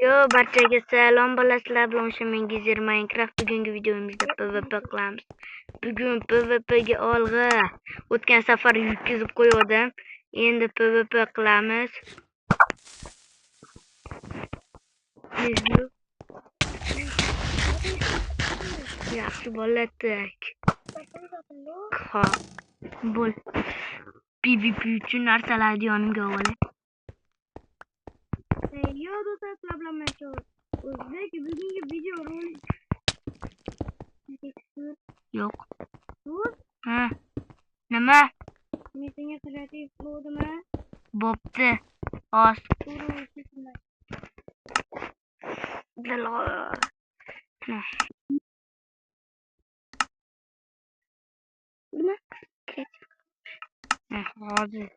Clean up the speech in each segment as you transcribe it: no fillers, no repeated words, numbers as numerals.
Yo, barchaga salom sizlar bilan Shamangizer Minecraft. Bugungi videomizda PvP qilamiz. Bugun PvPga olg'a. O'tgan safar yutkazib qo'ydim. Endi PvP qilamiz. Yaxshi bo'ladik. Ha. Bo'l. PvP uchun narsalarni yonimga olay. Yo do'stlar, sizlar bilan o'zbek bugungi video rolik. Yo'q. Do'st, Ha. Nima? men senga kreativ bo'ldimmi? Bo'pti. Os. Nima? Hozir.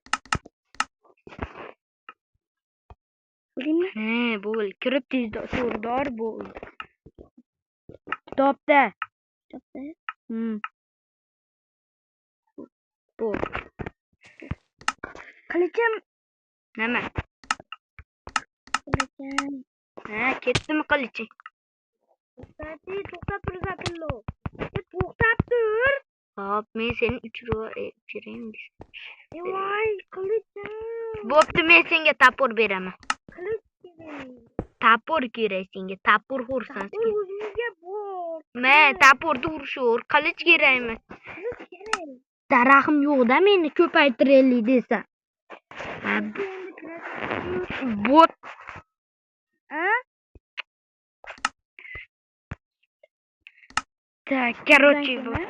Bilingmi? Bo'l. Kirib tezda surdor bo'l. Kitobda. Kitobda. Bo'l. Qilichim. Nima? Qilichim. Ketdimi qiliching? To'xtab tur Zapillo. To'xtab tur. Hop, men seni uchiraymi? Voy, qilichim. Bo'pti, men senga tapur beraman. Qilich kerak. Tapur kerak senga. Tapur ursan. O'zingga bor. Men tapurni urishur. Qilich kerakmi? Qilich kerak. Daraxtim yo'q-da, meni ko'paytiraylik desa. Bo'p. Так, короче, bo'l.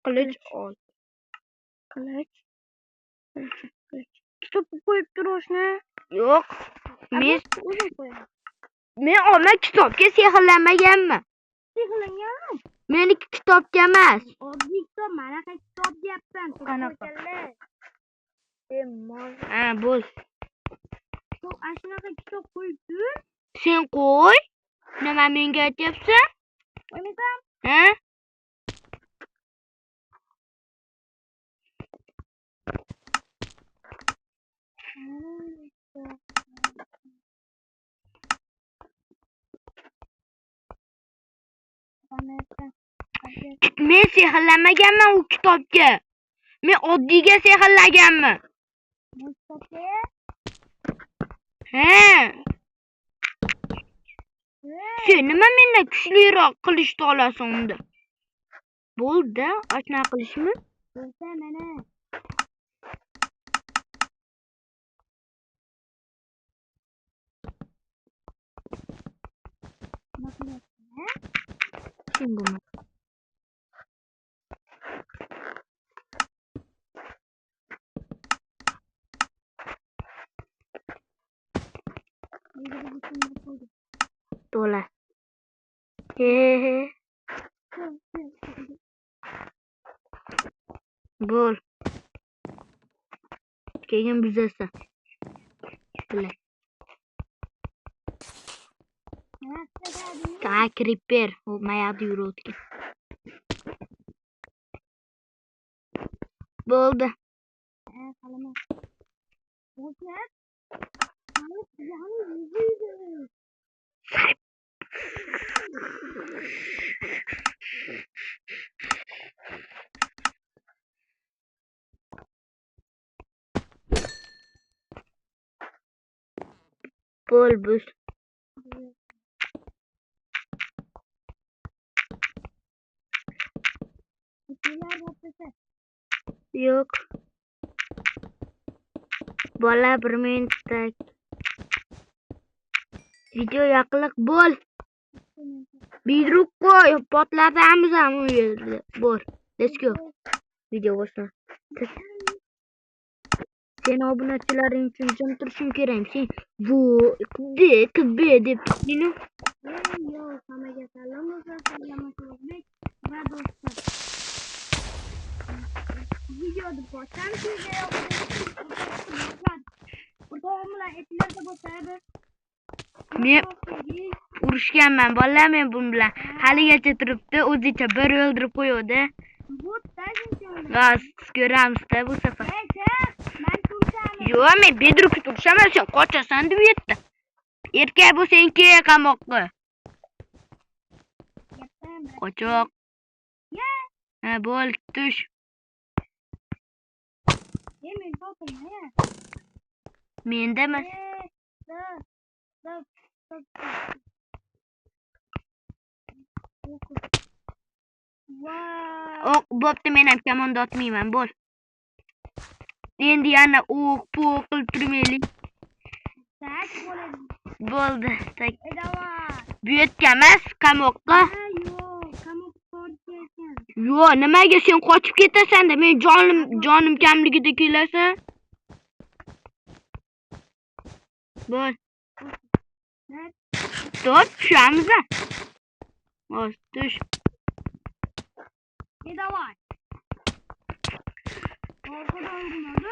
Qilich ol. Qilich. Kitobga qo'yib turishni. Yo'q. Men o'zim qo'yaman. olma kitobga sehrlanmaganman. Sehrlanganmi? Meniki kitobga emas. Oddiy kitob, mana shu kitob deyapman. Qanaqa? Mol. Bo'l. Shunaqa kitob qo'yib tur. Sen qo'y. Nima menga aytyapsan? Qo'ymasam? Men sehrlanmaganman u kitobga. Men oddiyga sehrlaganman. Sen nima mendan kuchliroq qilishni olasan unda? Bo'ldi, ochna qilishmi? Bo'lsa mana. Sen bo'lma. To'la. Bo'l. Keyin buzasan. To'la. Creeper. O mayaqda yuribdi. Bo'ldi. Bo'l bus. Yo'q. Bola 1 minutda. Video yaqinlik bo'l. Bidruk qo'y, potlatamiz ham u yerda. Bo'l. Let's go. Video boshla. Sen obunachilaring uchun jim turishing kerak. Sen deb meni. Yo, hammaga salom do'stlar, o'zbek va do'stlar. Videoni boshlashimizga o'rtoqlar aytlarga boshladi. Men urushganman, bolalar men bu bilan haligacha turibdi, o'zicha bir o'ldirib qo'yadi. Bu tajin Gaz ko'ramizda bu safar. Ben tursam. Yo'q, men bedrukka turshaman, sen qochasan deb yetdi. Erkak bo'lsang kel qamoqqa. Qochoq. Ha, bo'l, tush. Men topilma ya. Menda emas. O'q bo'pti, men ham kamonda otmayman, bo'l. Endi yana o'q-po'q qilib turmaylik. Tak bo'ladi. Bo'ldi, tak. Davay. Bu yerga emas, qamoqqa. Yo'q, qamoqqa borib Yo'q, nimaga sen qochib ketasan-da, men jonim kamligida kelasan. Bo'l. Top, tushamiz. Bo'l, tush. Davay. Orqadan urmadi.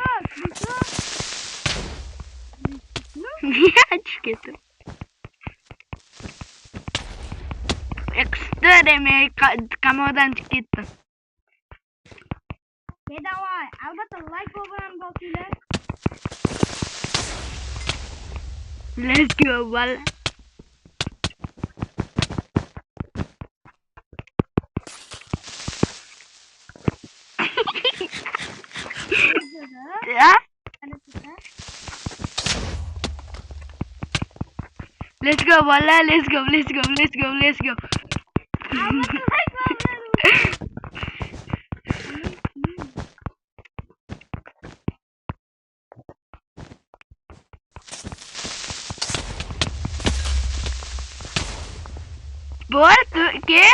Chiqib ketdim. Qisdi, men qamoqdan chiqib ketdim. Davay. Albatta like va abunani bosinglar. Let's go, bola. Ya? Let's go, bola. Let's go. Albatta like va abunani. Bo'l, ke?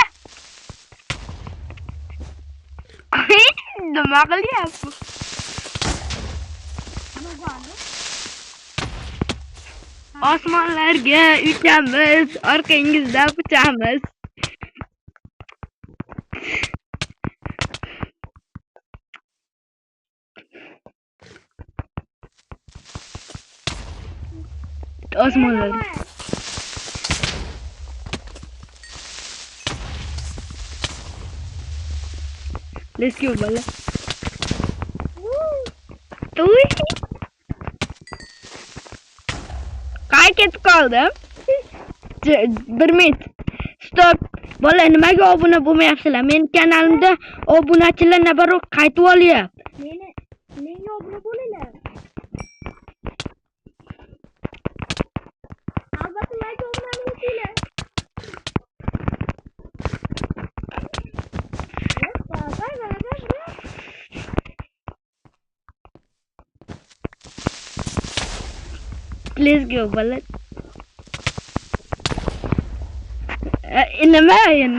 Nima qilyapsiz? Osmonlarga uchamiz, orqangizda uchamiz. Osmonlar. Let's go, bola. Uy. Qay ketib qoldim? 1 minut. Stop. Bola, nimaga obuna bo'lmayapsizlar? Men kanalimda obunachilar nabaroq qaytib olyapti. Menga obuna bo'linglar. Albatta like va abunani bosinglar. Let's go, bola. Nima endi?